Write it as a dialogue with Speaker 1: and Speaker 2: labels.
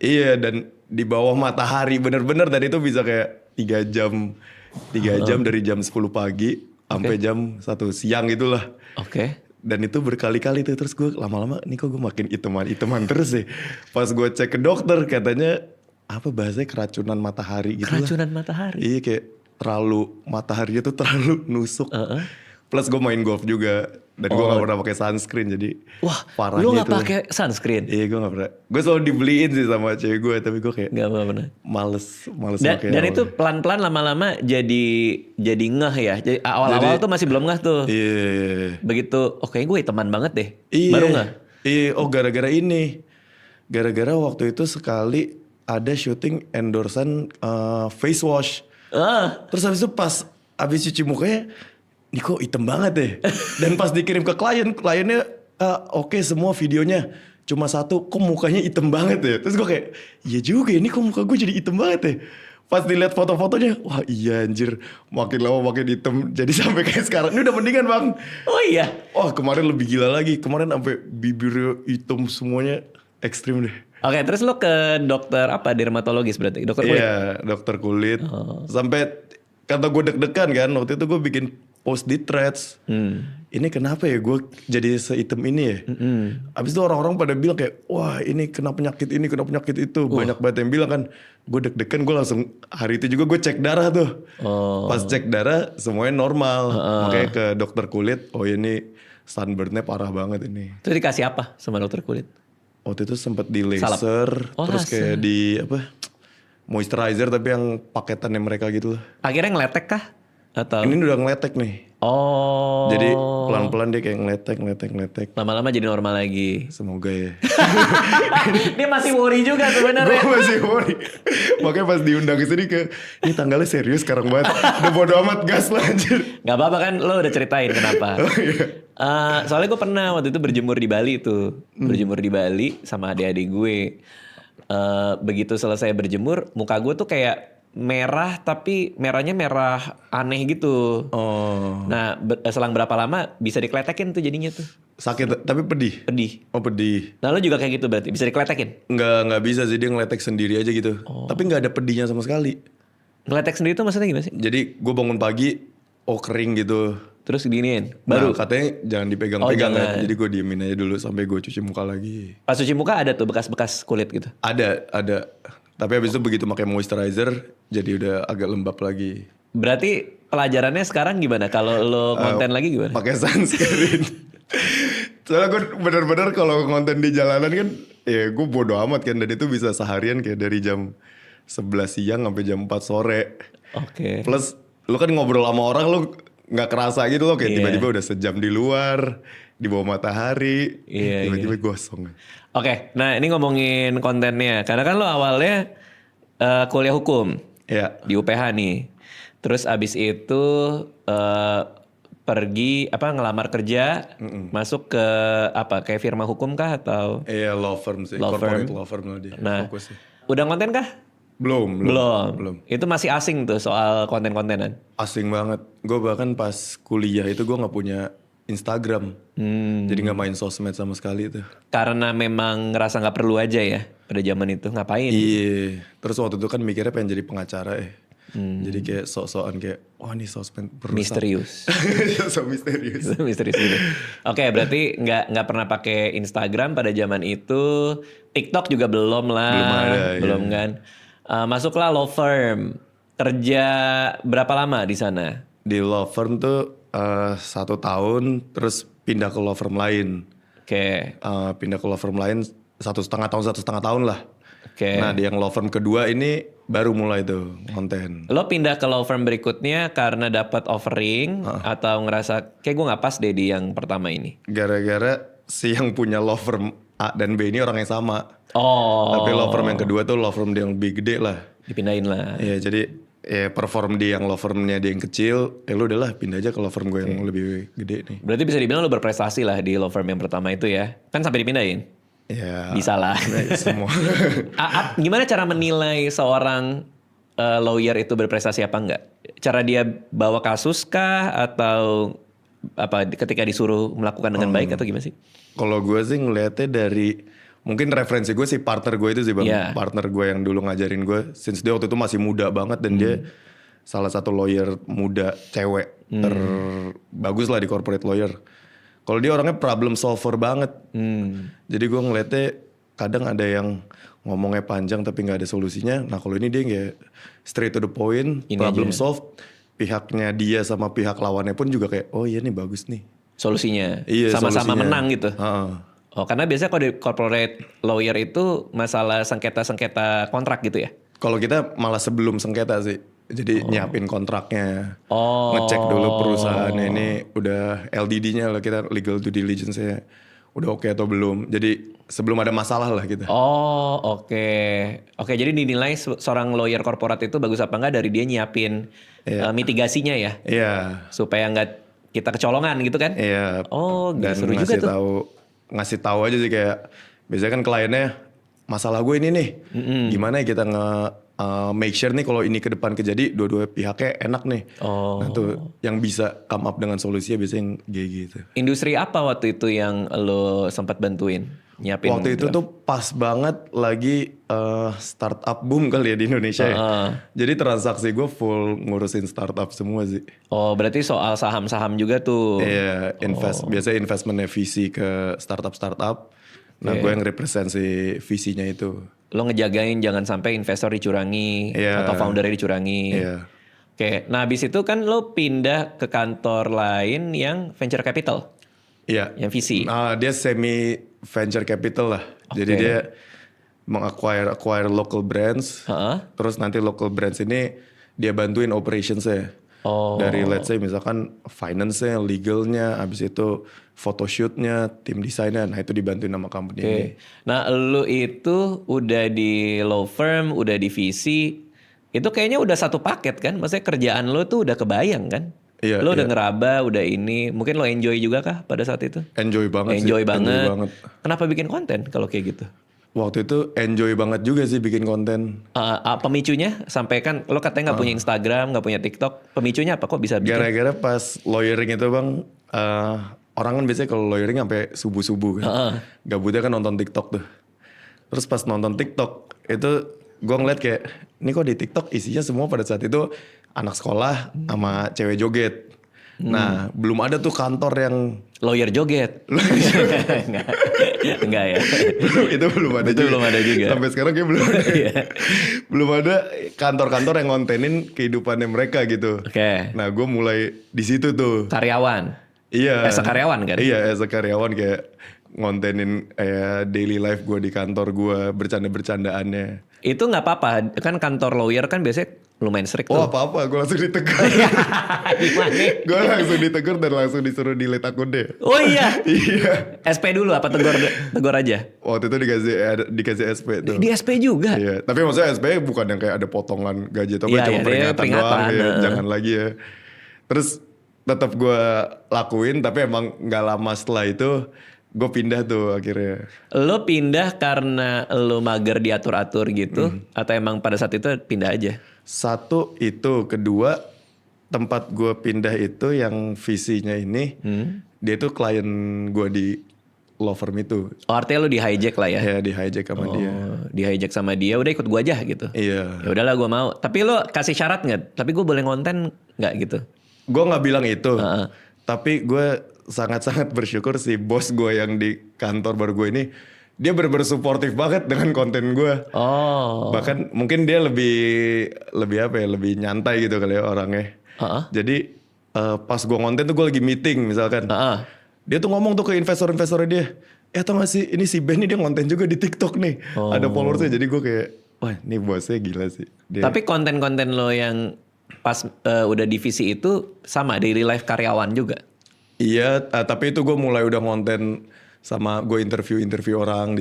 Speaker 1: Iya, dan di bawah matahari bener-bener, dan itu bisa kayak 3 jam dari jam 10 pagi sampai jam 1 siang gitulah.
Speaker 2: Oke.
Speaker 1: Dan itu berkali-kali tuh, terus gue lama-lama nih kok gue makin iteman terus deh. Pas gue cek ke dokter katanya apa bahasanya keracunan matahari gitu lah.
Speaker 2: Keracunan matahari.
Speaker 1: Iya, kayak terlalu mataharinya tuh terlalu nusuk. Plus gue main golf juga dan gue gak pernah pakai sunscreen, jadi
Speaker 2: Wah,
Speaker 1: parahnya
Speaker 2: lu gak
Speaker 1: tuh.
Speaker 2: pakai sunscreen?
Speaker 1: Iya, gue gak pernah. Gue selalu dibeliin sih sama cewek gue, tapi gue kayak
Speaker 2: Gak pernah.
Speaker 1: males
Speaker 2: Dan,
Speaker 1: pakai
Speaker 2: dan
Speaker 1: awalnya.
Speaker 2: itu pelan-pelan lama-lama jadi ngeh ya. Jadi awal-awal tuh masih belum ngeh tuh.
Speaker 1: Iya.
Speaker 2: Begitu, kayaknya gue hitaman banget deh.
Speaker 1: Iya.
Speaker 2: Baru ngeh?
Speaker 1: Iya, gara-gara ini. Gara-gara waktu itu sekali ada syuting endorsan face wash. Terus habis itu pas habis cuci mukanya, ini kok hitam banget deh. Dan pas dikirim ke kliennya oke semua videonya. Cuma satu, kok mukanya hitam banget ya. Terus gue kayak, iya juga ini kok muka gue jadi hitam banget ya. Pas dilihat foto-fotonya, wah iya anjir, makin lama makin hitam. Jadi sampai kayak sekarang, ini udah mendingan bang.
Speaker 2: Oh iya?
Speaker 1: Wah kemarin lebih gila lagi, kemarin sampai bibirnya hitam semuanya, ekstrim deh.
Speaker 2: Oke, terus lo ke dokter apa? Dermatologis berarti? Dokter kulit?
Speaker 1: Iya, dokter kulit. Sampai kata gue deg-degan kan, waktu itu gue bikin post di Threads. Ini kenapa ya gue jadi sehitam ini ya? Abis itu orang-orang pada bilang kayak, wah ini kena penyakit ini, kena penyakit itu. Banyak banget yang bilang kan. Gue deg-degan, gue langsung hari itu juga gue cek darah tuh. Pas cek darah semuanya normal. Makanya ke dokter kulit, oh ini sunburnnya parah banget ini.
Speaker 2: Terus dikasih apa sama dokter kulit?
Speaker 1: Waktu itu sempet di laser, terus kayak di apa moisturizer tapi yang paketannya mereka gitu lah.
Speaker 2: Akhirnya ngeletek kah? Atau?
Speaker 1: Ini udah ngeletek nih.
Speaker 2: Oh.
Speaker 1: Jadi pelan-pelan dia kayak ngeletek.
Speaker 2: Lama-lama jadi normal lagi.
Speaker 1: Semoga ya.
Speaker 2: Dia masih worry juga sebenarnya.
Speaker 1: Gue masih worry. Makanya pas diundang ke sini ini tanggalnya serius sekarang banget. Udah bodo amat, gas lah anjir.
Speaker 2: Gak apa-apa kan, lo udah ceritain kenapa. Soalnya gue pernah waktu itu berjemur di Bali tuh. Berjemur di Bali sama adik-adik gue. Begitu selesai berjemur, muka gue tuh kayak merah, tapi merahnya merah aneh gitu. Nah selang berapa lama bisa dikletekin tuh jadinya tuh.
Speaker 1: Sakit tapi pedih.
Speaker 2: Pedih.
Speaker 1: Oh pedih.
Speaker 2: Nah lo juga kayak gitu berarti, bisa dikletekin?
Speaker 1: Nggak bisa sih, dia ngeletek sendiri aja gitu. Tapi nggak ada pedihnya sama sekali.
Speaker 2: Ngeletek sendiri tuh maksudnya gimana sih?
Speaker 1: Jadi gue bangun pagi, kering gitu.
Speaker 2: Terus giniin, baru?
Speaker 1: Nah, katanya jangan dipegang-pegang kan. Jadi gue diemin aja dulu sampai gue cuci muka lagi.
Speaker 2: Pas cuci muka ada tuh bekas-bekas kulit gitu?
Speaker 1: Ada. Tapi habis itu begitu pakai moisturizer, jadi udah agak lembab lagi.
Speaker 2: Berarti pelajarannya sekarang gimana? Kalau lo konten lagi gimana?
Speaker 1: Pakai sunscreen. Soalnya gue bener-bener kalau konten di jalanan kan, ya gue bodo amat kan. Dan itu bisa seharian kayak dari jam 11 siang sampai jam 4 sore.
Speaker 2: Oke.
Speaker 1: Plus lo kan ngobrol sama orang, lo nggak kerasa gitu loh, kayak tiba-tiba udah sejam di luar, di bawah matahari, tiba-tiba gosong.
Speaker 2: Oke, nah ini ngomongin kontennya. Karena kan lo awalnya kuliah hukum di UPH nih. Terus abis itu pergi ngelamar kerja, masuk ke kayak firma hukum kah atau?
Speaker 1: Iya, law firm sih, corporate law firm lah dia.
Speaker 2: Nah,
Speaker 1: fokusnya.
Speaker 2: udah konten kah?
Speaker 1: Belum.
Speaker 2: Itu masih asing tuh soal konten-kontenan?
Speaker 1: Asing banget. Gue bahkan pas kuliah itu gue gak punya Instagram. Jadi gak main sosmed sama sekali tuh.
Speaker 2: Karena memang ngerasa gak perlu aja ya pada zaman itu, ngapain?
Speaker 1: Iya. Terus waktu itu kan mikirnya pengen jadi pengacara ya. Jadi kayak sok-sokan kayak, wah nih sosmed berusaha.
Speaker 2: Misterius.
Speaker 1: So misterius.
Speaker 2: Misterius gitu. Oke, berarti nggak pernah pakai Instagram pada zaman itu. TikTok juga belum lah.
Speaker 1: Belum ada.
Speaker 2: Belum kan. Masuklah law firm. Kerja berapa lama di sana?
Speaker 1: Di law firm tuh 1 tahun, terus pindah ke law firm lain.
Speaker 2: Oke.
Speaker 1: Pindah ke law firm lain 1,5 tahun lah.
Speaker 2: Oke.
Speaker 1: Nah di yang law firm kedua ini baru mulai tuh konten.
Speaker 2: Lo pindah ke law firm berikutnya karena dapat offering atau ngerasa kayak gue nggak pas deh di yang pertama ini?
Speaker 1: Gara-gara si yang punya law firm A dan B ini orang yang sama.
Speaker 2: Oh.
Speaker 1: Tapi law firm yang kedua tuh law firm yang lebih gede lah.
Speaker 2: Dipindahin lah.
Speaker 1: Iya, jadi perform di yang law firmnya dia yang kecil, lu udahlah pindah aja ke law firm gue yang lebih gede nih.
Speaker 2: Berarti bisa dibilang lo berprestasi lah di law firm yang pertama itu ya? Kan sampai dipindahin?
Speaker 1: Ya.
Speaker 2: Bisa lah.
Speaker 1: Semua.
Speaker 2: Gimana cara menilai seorang lawyer itu berprestasi apa enggak? Cara dia bawa kasus kah atau ketika disuruh melakukan dengan baik atau gimana sih?
Speaker 1: Kalau gue sih ngeliatnya dari mungkin referensi gue sih partner gue itu sih bang.
Speaker 2: Iya.
Speaker 1: Partner gue yang dulu ngajarin gue. Since dia waktu itu masih muda banget dan dia salah satu lawyer muda cewek terbagus lah di corporate lawyer. Kalau dia orangnya problem solver banget. Jadi gue ngeliatnya kadang ada yang ngomongnya panjang tapi nggak ada solusinya. Nah kalau ini dia kayak straight to the point,
Speaker 2: Ini
Speaker 1: problem
Speaker 2: aja.
Speaker 1: solve. Pihaknya dia sama pihak lawannya pun juga kayak, oh iya nih bagus nih.
Speaker 2: Solusinya.
Speaker 1: Iya,
Speaker 2: Sama-sama
Speaker 1: solusinya.
Speaker 2: menang gitu.
Speaker 1: Heeh.
Speaker 2: Oh, karena biasanya kalau di corporate lawyer itu masalah sengketa-sengketa kontrak gitu ya?
Speaker 1: Kalau kita malah sebelum sengketa sih. Jadi nyiapin kontraknya.
Speaker 2: Oh.
Speaker 1: Ngecek dulu perusahaannya ini udah LDD-nya lah, kita legal due diligence-nya udah oke atau belum. Jadi sebelum ada masalah lah kita.
Speaker 2: Oh, oke. Oke, jadi dinilai seorang lawyer korporat itu bagus apa enggak dari dia nyiapin mitigasinya ya?
Speaker 1: Iya.
Speaker 2: Supaya enggak kita kecolongan gitu kan?
Speaker 1: Iya.
Speaker 2: Oh,
Speaker 1: Dan
Speaker 2: seru juga
Speaker 1: ngasih
Speaker 2: tuh.
Speaker 1: ngasih tahu aja sih kayak biasanya kan kliennya masalah gue ini nih. Gimana ya kita make sure nih kalau ini ke depan kejadi dua-dua pihaknya enak nih.
Speaker 2: Oh.
Speaker 1: Nah tuh yang bisa come up dengan solusinya biasanya yang kayak gitu.
Speaker 2: Industri apa waktu itu yang lo sempat bantuin? Nyiapin
Speaker 1: Waktu itu tuh pas banget lagi startup boom kali ya di Indonesia ya. Jadi transaksi gue full ngurusin startup semua sih.
Speaker 2: Oh, berarti soal saham-saham juga tuh.
Speaker 1: Iya, biasanya investmentnya VC ke startup. Nah, gue yang represent si VC-nya itu.
Speaker 2: Lo ngejagain jangan sampai investor dicurangi atau foundernya dicurangi.
Speaker 1: Iya.
Speaker 2: Oke, nah habis itu kan lo pindah ke kantor lain yang venture capital,
Speaker 1: Iya.
Speaker 2: yang VC.
Speaker 1: Nah, dia semi venture capital lah. Jadi dia acquire local brands. Terus nanti local brands ini dia bantuin operationsnya.
Speaker 2: Oh.
Speaker 1: Dari let's say misalkan finance-nya, legalnya, habis itu photoshootnya, tim desainnya, nah itu dibantuin sama company ini.
Speaker 2: Nah lo itu udah di law firm, udah di VC, itu kayaknya udah satu paket kan? Maksudnya kerjaan lo tuh udah kebayang kan?
Speaker 1: Iya,
Speaker 2: lo udah ngeraba, udah ini, mungkin lo enjoy juga kah pada saat itu?
Speaker 1: Enjoy banget
Speaker 2: Enjoy
Speaker 1: sih.
Speaker 2: banget.
Speaker 1: Enjoy banget.
Speaker 2: Kenapa bikin konten kalau kayak gitu?
Speaker 1: Waktu itu enjoy banget juga sih bikin konten.
Speaker 2: Pemicunya sampai kan lo katanya nggak punya Instagram, nggak punya TikTok. Pemicunya apa kok bisa bikin?
Speaker 1: Gara-gara pas lawyering itu bang, orang kan biasanya kalau lawyering sampai subuh-subuh kan. Gabutnya kan nonton TikTok tuh. Terus pas nonton TikTok itu gue ngeliat kayak, ini kok di TikTok isinya semua pada saat itu anak sekolah sama cewek joget. Nah belum ada tuh kantor yang
Speaker 2: Lawyer joget. Enggak ya.
Speaker 1: itu belum ada
Speaker 2: Itu
Speaker 1: juga.
Speaker 2: belum ada juga.
Speaker 1: Sampai sekarang kayak belum ada. Belum ada kantor-kantor yang ngontenin kehidupannya mereka gitu.
Speaker 2: Oke.
Speaker 1: Nah gue mulai di situ tuh.
Speaker 2: Karyawan.
Speaker 1: Iya.
Speaker 2: As a karyawan kan?
Speaker 1: Iya, as a karyawan kayak ngontenin daily life gue di kantor gue, bercanda-bercandaannya.
Speaker 2: Itu nggak apa-apa. Kan kantor lawyer kan biasanya lumayan strict
Speaker 1: Oh
Speaker 2: tuh.
Speaker 1: apa-apa, gue langsung ditegur.
Speaker 2: Gimana?
Speaker 1: Gue langsung ditegur dan langsung disuruh delete akunnya.
Speaker 2: Oh iya.
Speaker 1: Iya.
Speaker 2: SP dulu apa tegur aja?
Speaker 1: Waktu itu dikasih SP tuh.
Speaker 2: Di SP juga?
Speaker 1: Iya, tapi maksudnya SP bukan yang kayak ada potongan gaji atau
Speaker 2: Iya,
Speaker 1: cuma
Speaker 2: iya,
Speaker 1: peringatan,
Speaker 2: peringatan,
Speaker 1: doang ya. Jangan lagi ya. Terus tetap gue lakuin tapi emang nggak lama setelah itu gue pindah tuh akhirnya.
Speaker 2: Lo pindah karena lo mager diatur-atur gitu? Atau emang pada saat itu pindah aja?
Speaker 1: Satu itu, kedua tempat gue pindah itu yang visinya ini dia tuh klien gue di law firm itu.
Speaker 2: Oh artinya lo di hijack lah ya?
Speaker 1: Ya di hijack sama dia.
Speaker 2: Di hijack sama dia, udah ikut gue aja gitu?
Speaker 1: Iya.
Speaker 2: Ya udahlah gue mau. Tapi lo kasih syarat nggak? Tapi gue boleh konten nggak gitu?
Speaker 1: Gue nggak bilang itu, tapi gue sangat-sangat bersyukur si bos gue yang di kantor baru gue ini dia bener-bener suportif banget dengan konten gue.
Speaker 2: Oh.
Speaker 1: Bahkan mungkin dia lebih apa ya, lebih nyantai gitu kali ya orangnya. Jadi pas gue konten tuh gue lagi meeting misalkan, dia tuh ngomong tuh ke investor-investornya dia, tau gak sih ini si Ben nih dia konten juga di TikTok nih, ada followersnya. Jadi gue kayak, wah ini bosnya gila sih. Dia,
Speaker 2: Tapi konten-konten lo yang pas udah divisi itu sama daily life karyawan juga?
Speaker 1: iya, tapi itu gue mulai udah konten sama gue interview orang